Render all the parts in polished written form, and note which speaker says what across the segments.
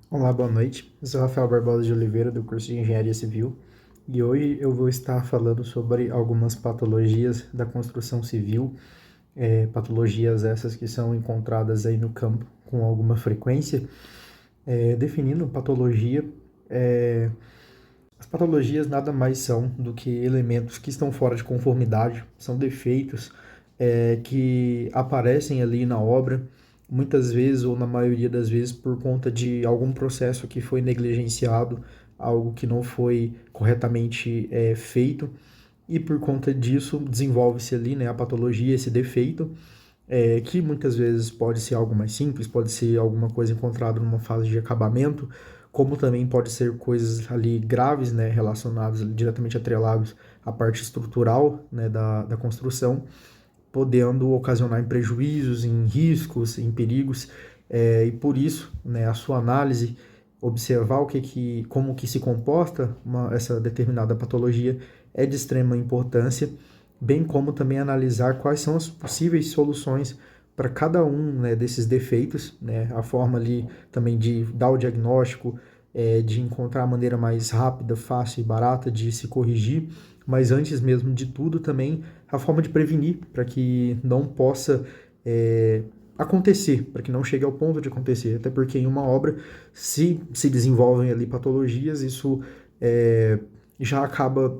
Speaker 1: Olá, boa noite. Eu sou Rafael Barbosa de Oliveira, do curso de Engenharia Civil, e hoje eu vou estar falando sobre algumas patologias da construção civil, patologias essas que são encontradas aí no campo com alguma frequência. Definindo patologia, é, as patologias nada mais são do que elementos que estão fora de conformidade, são defeitos que aparecem ali na obra, muitas vezes ou na maioria das vezes por conta de algum processo que foi negligenciado, algo que não foi corretamente feito, e por conta disso desenvolve-se ali, né, a patologia, esse defeito, que muitas vezes pode ser algo mais simples, pode ser alguma coisa encontrada numa fase de acabamento, como também pode ser coisas ali graves, né, relacionadas, diretamente atrelados à parte estrutural, né, da construção, podendo ocasionar em prejuízos, em riscos, em perigos, e por isso, né, a sua análise, observar como que se comporta essa determinada patologia é de extrema importância, bem como também analisar quais são as possíveis soluções para cada um, né, desses defeitos, né, a forma ali também de dar o diagnóstico, de encontrar a maneira mais rápida, fácil e barata de se corrigir, mas antes mesmo de tudo também a forma de prevenir para que não possa acontecer, para que não chegue ao ponto de acontecer, até porque em uma obra, se desenvolvem ali patologias, isso já acaba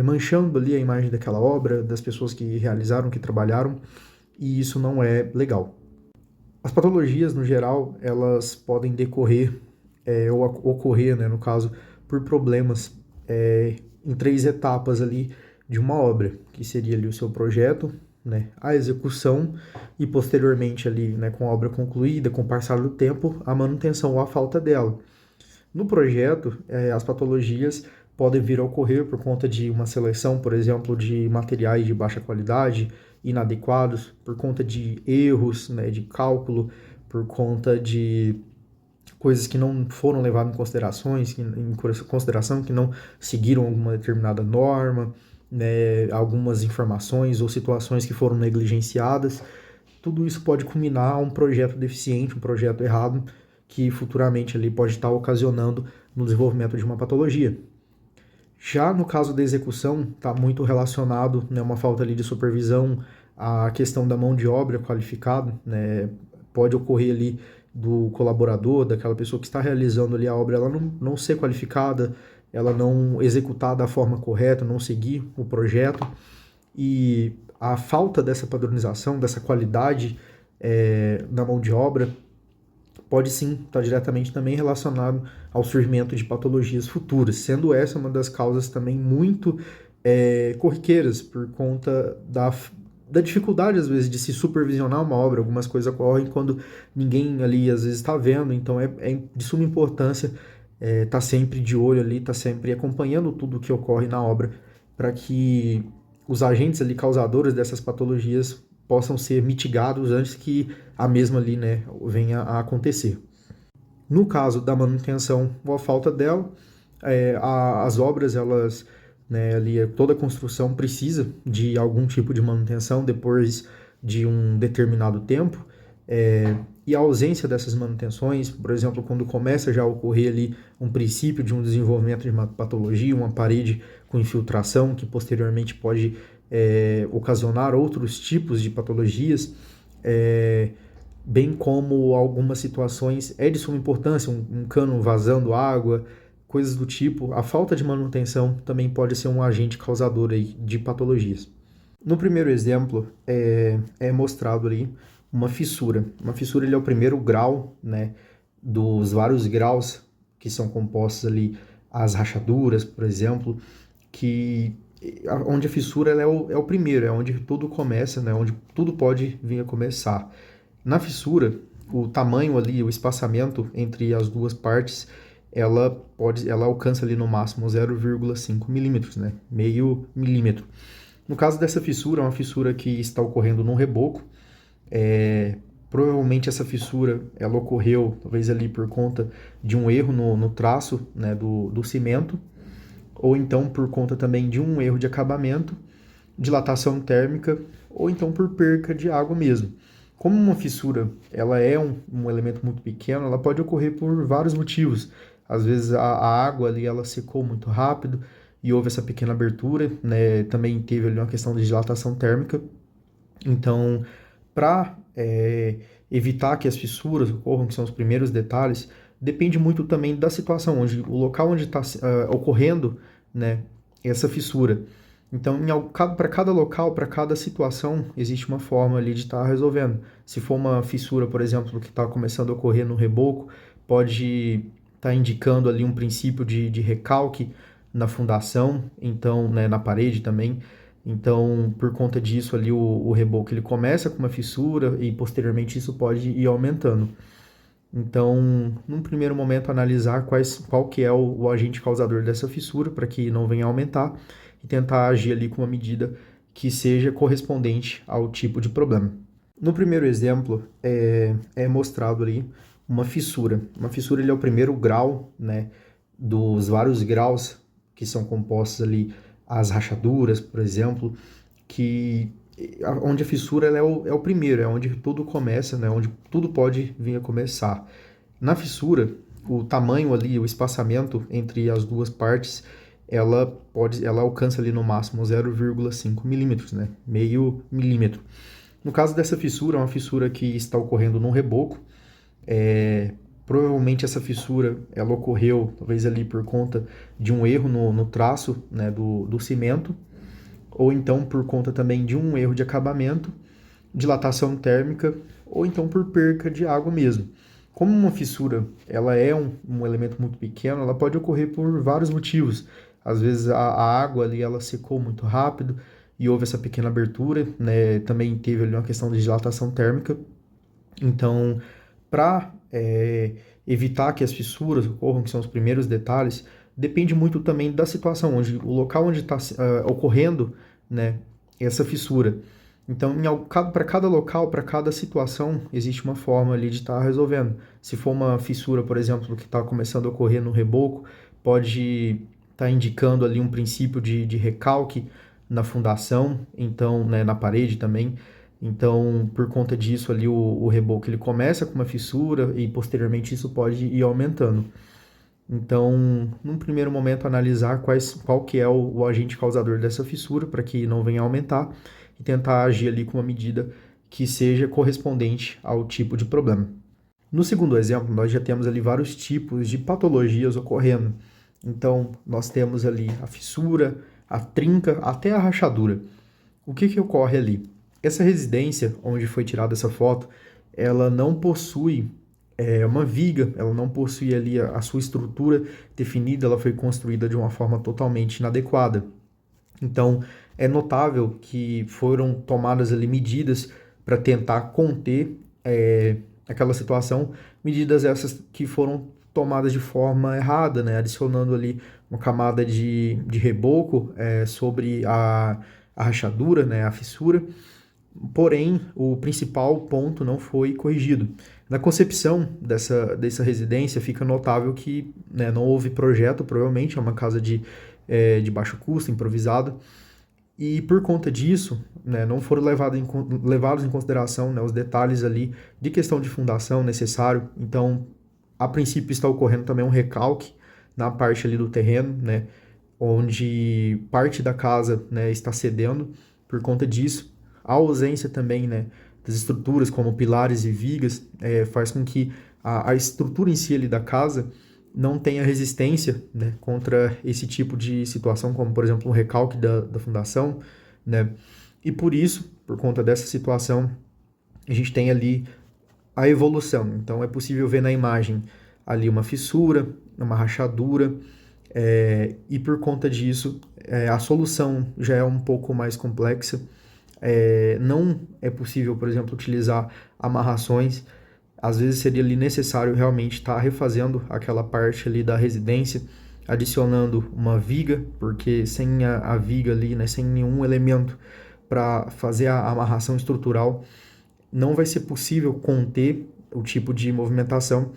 Speaker 1: manchando ali a imagem daquela obra, das pessoas que realizaram, que trabalharam, e isso não é legal. As patologias, no geral, elas podem decorrer ou ocorrer, né, no caso, por problemas em três etapas ali de uma obra, que seria ali o seu projeto, né, a execução e posteriormente ali, né, com a obra concluída, com o passar do tempo, a manutenção ou a falta dela. No projeto, as patologias podem vir a ocorrer por conta de uma seleção, por exemplo, de materiais de baixa qualidade, inadequados, por conta de erros, né, de cálculo, por conta de coisas que não foram levadas em consideração, que não seguiram alguma determinada norma, né, algumas informações ou situações que foram negligenciadas. Tudo isso pode culminar a um projeto deficiente, um projeto errado, que futuramente ali pode estar ocasionando no desenvolvimento de uma patologia. Já no caso da execução, está muito relacionado, né, uma falta ali de supervisão, a questão da mão de obra qualificada, né, pode ocorrer ali do colaborador, daquela pessoa que está realizando ali a obra, ela não ser qualificada, ela não executar da forma correta, não seguir o projeto, e a falta dessa padronização, dessa qualidade na mão de obra, pode sim estar diretamente também relacionado ao surgimento de patologias futuras, sendo essa uma das causas também muito corriqueiras por conta da dificuldade, às vezes, de se supervisionar uma obra. Algumas coisas ocorrem quando ninguém ali, às vezes, está vendo, então é de suma importância estar sempre de olho ali, estar sempre acompanhando tudo o que ocorre na obra, para que os agentes ali causadores dessas patologias possam ser mitigados antes que a mesma ali, né, venha a acontecer. No caso da manutenção ou a falta dela, as obras, elas, né, ali, toda a construção precisa de algum tipo de manutenção depois de um determinado tempo, e a ausência dessas manutenções, por exemplo, quando começa já a ocorrer ali um princípio de um desenvolvimento de uma patologia, uma parede com infiltração, que posteriormente pode ocasionar outros tipos de patologias, bem como algumas situações é de suma importância, um cano vazando água, coisas do tipo. A falta de manutenção também pode ser um agente causador aí de patologias. No primeiro exemplo, é mostrado ali uma fissura. Uma fissura ele é o primeiro grau, né, dos vários graus que são compostos ali, as rachaduras, por exemplo, que onde a fissura ela é o primeiro, é onde tudo começa, né, onde tudo pode vir a começar. Na fissura, o tamanho ali, o espaçamento entre as duas partes, ela alcança ali no máximo 0,5 milímetros, né, meio milímetro. No caso dessa fissura, é uma fissura que está ocorrendo num reboco. Provavelmente essa fissura ela ocorreu talvez ali por conta de um erro no traço, né, do cimento, ou então por conta também de um erro de acabamento, dilatação térmica, ou então por perca de água mesmo. Como uma fissura, ela é um elemento muito pequeno, ela pode ocorrer por vários motivos. Às vezes a água ali ela secou muito rápido e houve essa pequena abertura, né? Também teve ali uma questão de dilatação térmica. Então, para evitar que as fissuras ocorram, que são os primeiros detalhes, depende muito também da situação, onde o local onde está ocorrendo, né, essa fissura. Então, para cada local, para cada situação, existe uma forma ali de estar resolvendo. Se for uma fissura, por exemplo, que está começando a ocorrer no reboco, pode estar indicando ali um princípio de recalque na fundação, então, né, na parede também. Então, por conta disso ali, o reboco ele começa com uma fissura e posteriormente isso pode ir aumentando. Então, num primeiro momento, analisar qual que é o agente causador dessa fissura para que não venha a aumentar e tentar agir ali com uma medida que seja correspondente ao tipo de problema. No primeiro exemplo, é mostrado ali uma fissura. Uma fissura ele é o primeiro grau, né, dos vários graus que são compostos ali as rachaduras, por exemplo, que onde a fissura ela é o primeiro, é onde tudo começa, né, onde tudo pode vir a começar. Na fissura, o tamanho ali, o espaçamento entre as duas partes, ela alcança ali no máximo 0,5 milímetros, né, meio milímetro. No caso dessa fissura, é uma fissura que está ocorrendo num reboco. Provavelmente essa fissura ela ocorreu talvez ali por conta de um erro no traço, né, do cimento, ou então por conta também de um erro de acabamento, dilatação térmica, ou então por perca de água mesmo. Como uma fissura ela é um elemento muito pequeno, ela pode ocorrer por vários motivos. Às vezes a água ali ela secou muito rápido e houve essa pequena abertura, né? Também teve ali uma questão de dilatação térmica. Então, para evitar que as fissuras ocorram, que são os primeiros detalhes, depende muito também da situação, onde o local onde está ocorrendo, né, essa fissura. Então, para cada local, para cada situação, existe uma forma ali de estar resolvendo. Se for uma fissura, por exemplo, que está começando a ocorrer no reboco, pode estar indicando ali um princípio de recalque na fundação, então, né, na parede também. Então, por conta disso ali, o reboco ele começa com uma fissura e posteriormente isso pode ir aumentando. Então, num primeiro momento, analisar qual que é o agente causador dessa fissura para que não venha a aumentar e tentar agir ali com uma medida que seja correspondente ao tipo de problema. No segundo exemplo, nós já temos ali vários tipos de patologias ocorrendo. Então, nós temos ali a fissura, a trinca, até a rachadura. O que ocorre ali? Essa residência, onde foi tirada essa foto, ela não possui uma viga, ela não possui ali a sua estrutura definida, ela foi construída de uma forma totalmente inadequada. Então, é notável que foram tomadas ali medidas para tentar conter aquela situação, medidas essas que foram tomadas de forma errada, né? Adicionando ali uma camada de reboco sobre a rachadura, né? A fissura. Porém, o principal ponto não foi corrigido. Na concepção dessa residência, fica notável que, né, não houve projeto, provavelmente é uma casa de baixo custo, improvisada, e por conta disso, né, não foram levados em consideração, né, os detalhes ali de questão de fundação necessário. Então, a princípio está ocorrendo também um recalque na parte ali do terreno, né, onde parte da casa, né, está cedendo por conta disso. A ausência também, né, das estruturas como pilares e vigas faz com que a estrutura em si ali da casa não tenha resistência, né, contra esse tipo de situação, como por exemplo um recalque da fundação, né, e por isso, por conta dessa situação, a gente tem ali a evolução. Então é possível ver na imagem ali uma fissura, uma rachadura, e por conta disso a solução já é um pouco mais complexa. Não é possível, por exemplo, utilizar amarrações. Às vezes seria ali necessário realmente estar refazendo aquela parte ali da residência, adicionando uma viga, porque sem a viga ali, né, sem nenhum elemento para fazer a amarração estrutural, não vai ser possível conter o tipo de movimentação.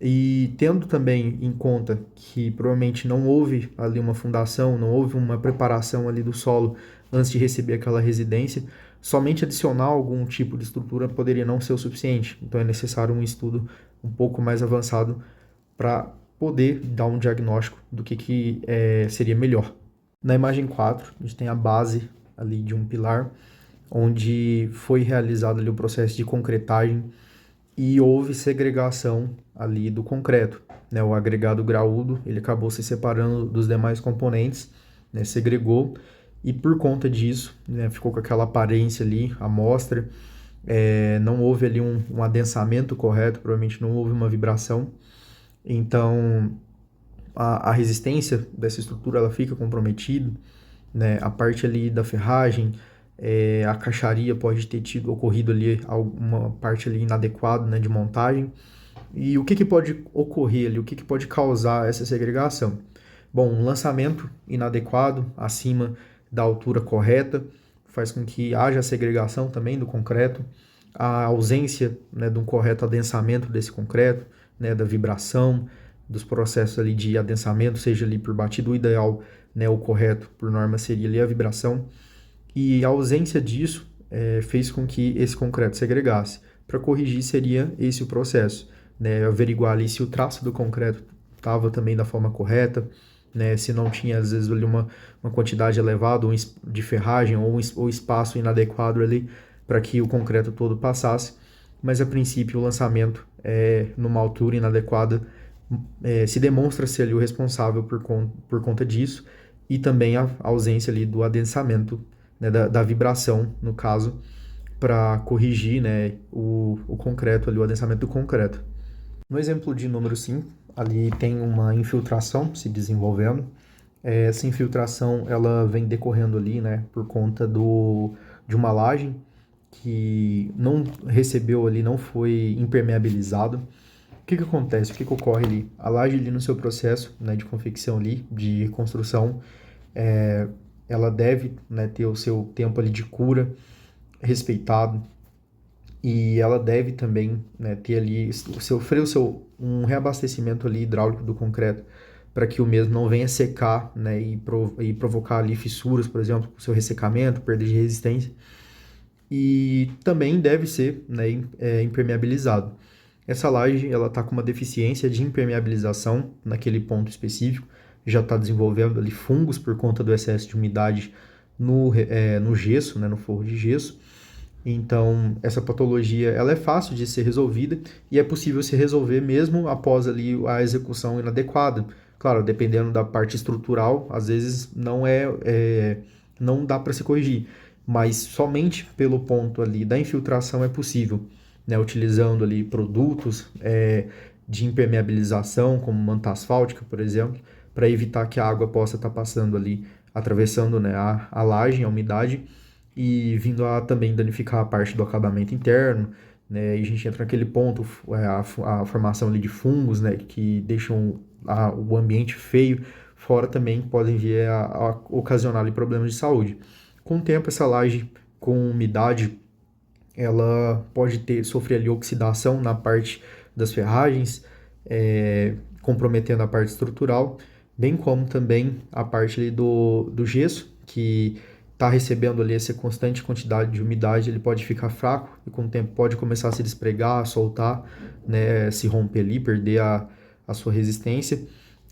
Speaker 1: E tendo também em conta que provavelmente não houve ali uma fundação, não houve uma preparação ali do solo antes de receber aquela residência, somente adicionar algum tipo de estrutura poderia não ser o suficiente. Então é necessário um estudo um pouco mais avançado para poder dar um diagnóstico do que seria melhor. Na imagem 4, a gente tem a base ali de um pilar, onde foi realizado ali o processo de concretagem e houve segregação ali do concreto, né? O agregado graúdo, ele acabou se separando dos demais componentes, né? Segregou, e por conta disso, né, ficou com aquela aparência ali, amostra, não houve ali um adensamento correto, provavelmente não houve uma vibração, então a resistência dessa estrutura ela fica comprometida, né? A parte ali da ferragem, a caixaria pode ter ocorrido ali alguma parte ali inadequada, né, de montagem. E o que pode ocorrer ali, o que pode causar essa segregação? Bom, um lançamento inadequado acima da altura correta faz com que haja segregação também do concreto, a ausência, né, de um correto adensamento desse concreto, né, da vibração, dos processos ali de adensamento, seja ali por batido, o ideal, né, o correto por norma seria ali a vibração, e a ausência disso fez com que esse concreto segregasse. Para corrigir seria esse o processo, né, averiguar ali se o traço do concreto estava também da forma correta, né, se não tinha às vezes ali uma quantidade elevada de ferragem ou espaço inadequado ali para que o concreto todo passasse, mas a princípio o lançamento numa altura inadequada se demonstra ser ali o responsável por conta disso, e também a ausência ali do adensamento, né, da vibração, no caso, para corrigir, né, o concreto ali, o adensamento do concreto. No exemplo de número 5, ali tem uma infiltração se desenvolvendo. Essa infiltração ela vem decorrendo ali, né, por conta de uma laje que não recebeu ali, não foi impermeabilizado. O que acontece? O que ocorre ali? A laje ali no seu processo, né, de confecção ali, de construção, ela deve, né, ter o seu tempo ali de cura respeitado, e ela deve também, né, ter ali sofrer um reabastecimento ali hidráulico do concreto para que o mesmo não venha secar, né, e provocar ali fissuras, por exemplo, o seu ressecamento, perda de resistência, e também deve ser, né, impermeabilizado. Essa laje ela está com uma deficiência de impermeabilização naquele ponto específico, já está desenvolvendo ali fungos por conta do excesso de umidade no gesso, né, no forro de gesso. Então, essa patologia ela é fácil de ser resolvida e é possível se resolver mesmo após ali a execução inadequada. Claro, dependendo da parte estrutural, às vezes não dá para se corrigir, mas somente pelo ponto ali da infiltração é possível, né, utilizando ali produtos de impermeabilização, como manta asfáltica, por exemplo, para evitar que a água possa estar passando ali, atravessando, né, a laje, a umidade, e vindo a também danificar a parte do acabamento interno, né? E a gente entra naquele ponto, a formação ali de fungos, né, que deixam o ambiente feio, fora também podem vir a ocasionar ali problemas de saúde. Com o tempo, essa laje com umidade, ela pode sofrer ali oxidação na parte das ferragens, comprometendo a parte estrutural, bem como também a parte ali do gesso, que está recebendo ali essa constante quantidade de umidade, ele pode ficar fraco e com o tempo pode começar a se despregar, a soltar, né, se romper ali, perder a sua resistência,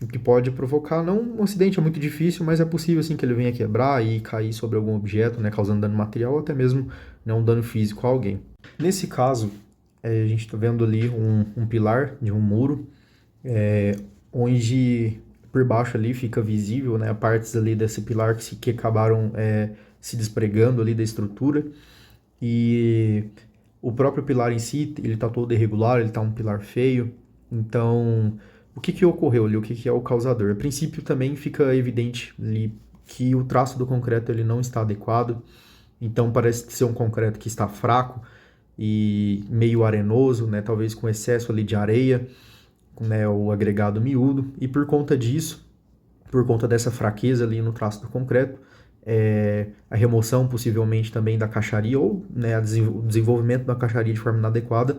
Speaker 1: o que pode provocar, não um acidente, é muito difícil, mas é possível assim que ele venha quebrar e cair sobre algum objeto, né, causando dano material ou até mesmo, né, um dano físico a alguém. Nesse caso, a gente está vendo ali um pilar de um muro, onde por baixo ali fica visível, né, partes ali desse pilar que acabaram se despregando ali da estrutura, e o próprio pilar em si, ele está todo irregular, ele está um pilar feio. Então, o que ocorreu ali, o que é o causador? A princípio também fica evidente ali que o traço do concreto ele não está adequado, então parece ser um concreto que está fraco e meio arenoso, né, talvez com excesso ali de areia, né, o agregado miúdo, e por conta disso, por conta dessa fraqueza ali no traço do concreto, a remoção possivelmente também da caixaria ou, né, o desenvolvimento da caixaria de forma inadequada,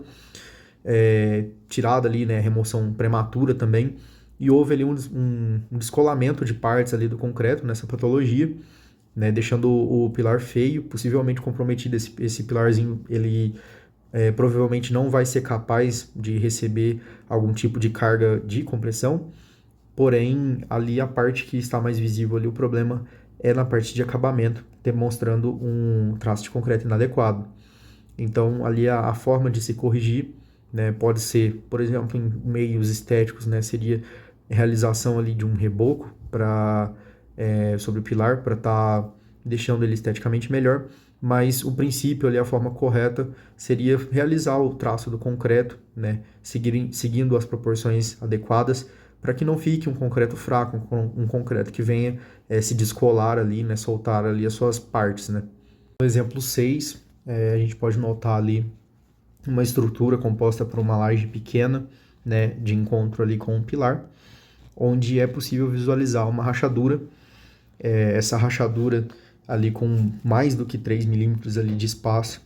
Speaker 1: tirada ali, né, remoção prematura também, e houve ali um descolamento de partes ali do concreto nessa patologia, né, deixando o pilar feio, possivelmente comprometido. Esse pilarzinho, ele provavelmente não vai ser capaz de receber algum tipo de carga de compressão, porém, ali a parte que está mais visível ali, o problema é na parte de acabamento, demonstrando um traço de concreto inadequado. Então, ali a forma de se corrigir, né, pode ser, por exemplo, em meios estéticos, né, seria a realização ali de um reboco sobre o pilar para estar deixando ele esteticamente melhor, mas o princípio ali, a forma correta seria realizar o traço do concreto, né, seguindo as proporções adequadas, para que não fique um concreto fraco, um concreto que venha se descolar ali, né, soltar ali as suas partes, né. No exemplo 6, a gente pode notar ali uma estrutura composta por uma laje pequena, né, de encontro ali com um pilar, onde é possível visualizar uma rachadura. Essa rachadura ali com mais do que 3 milímetros ali de espaço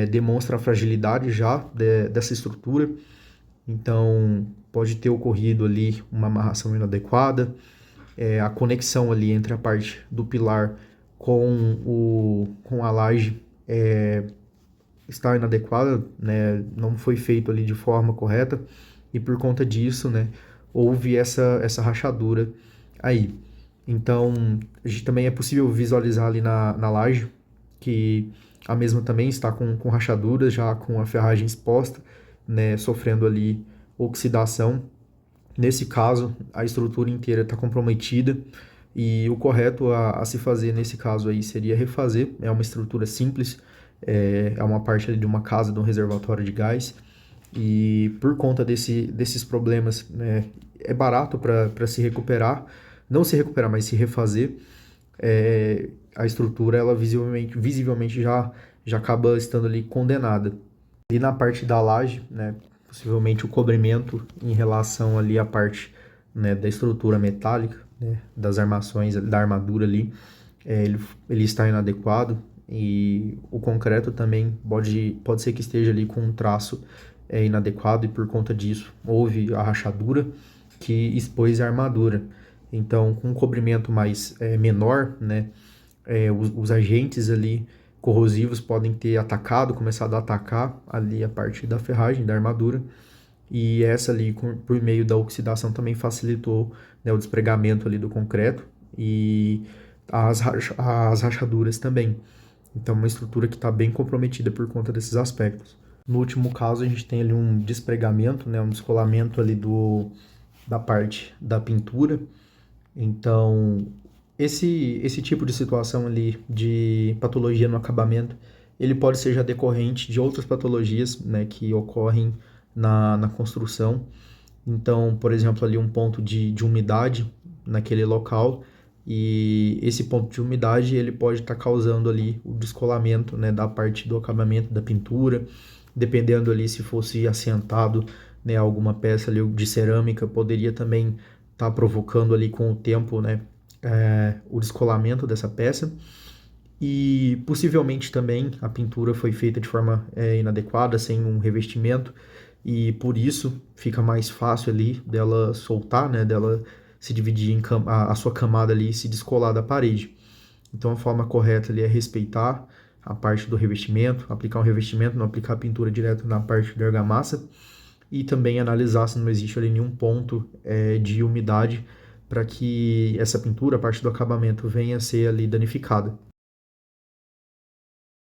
Speaker 1: demonstra a fragilidade já dessa estrutura. Então, pode ter ocorrido ali uma amarração inadequada, a conexão ali entre a parte do pilar com a laje está inadequada, né? Não foi feito ali de forma correta e por conta disso, né, houve essa rachadura aí. Então, a gente também é possível visualizar ali na laje que a mesma também está com rachaduras, já com a ferragem exposta, né, sofrendo ali oxidação. Nesse caso, a estrutura inteira está comprometida e o correto a se fazer nesse caso aí seria refazer. É uma estrutura simples, é uma parte ali de uma casa, de um reservatório de gás, e por conta desses problemas, né, é barato para se recuperar, não se recuperar, mas se refazer. A estrutura ela visivelmente já acaba estando ali condenada. E na parte da laje, né, possivelmente o cobrimento em relação ali à parte, né, da estrutura metálica, né, das armações, da armadura ali, ele está inadequado, e o concreto também pode ser que esteja ali com um traço inadequado, e por conta disso houve a rachadura que expôs a armadura. Então, com um cobrimento mais menor, né, os agentes ali corrosivos podem ter começado a atacar ali a parte da ferragem, da armadura, e essa ali, por meio da oxidação, também facilitou, né, o despregamento ali do concreto e as rachaduras também. Então, uma estrutura que está bem comprometida por conta desses aspectos. No último caso, a gente tem ali um despregamento, né, um descolamento ali da parte da pintura. Então, esse tipo de situação ali de patologia no acabamento, ele pode ser já decorrente de outras patologias, né, que ocorrem na construção. Então, por exemplo, ali um ponto de umidade naquele local, e esse ponto de umidade ele pode estar causando ali o descolamento, né, da parte do acabamento da pintura, dependendo ali se fosse assentado, né, alguma peça ali de cerâmica, poderia também estar provocando ali com o tempo, né, o descolamento dessa peça. E possivelmente também a pintura foi feita de forma inadequada, sem um revestimento, e por isso fica mais fácil ali dela soltar, né, dela se dividir em a sua camada ali e se descolar da parede. Então a forma correta ali é respeitar a parte do revestimento, aplicar um revestimento, não aplicar a pintura direto na parte da argamassa, e também analisar se não existe ali nenhum ponto de umidade para que essa pintura, a parte do acabamento, venha a ser ali danificada.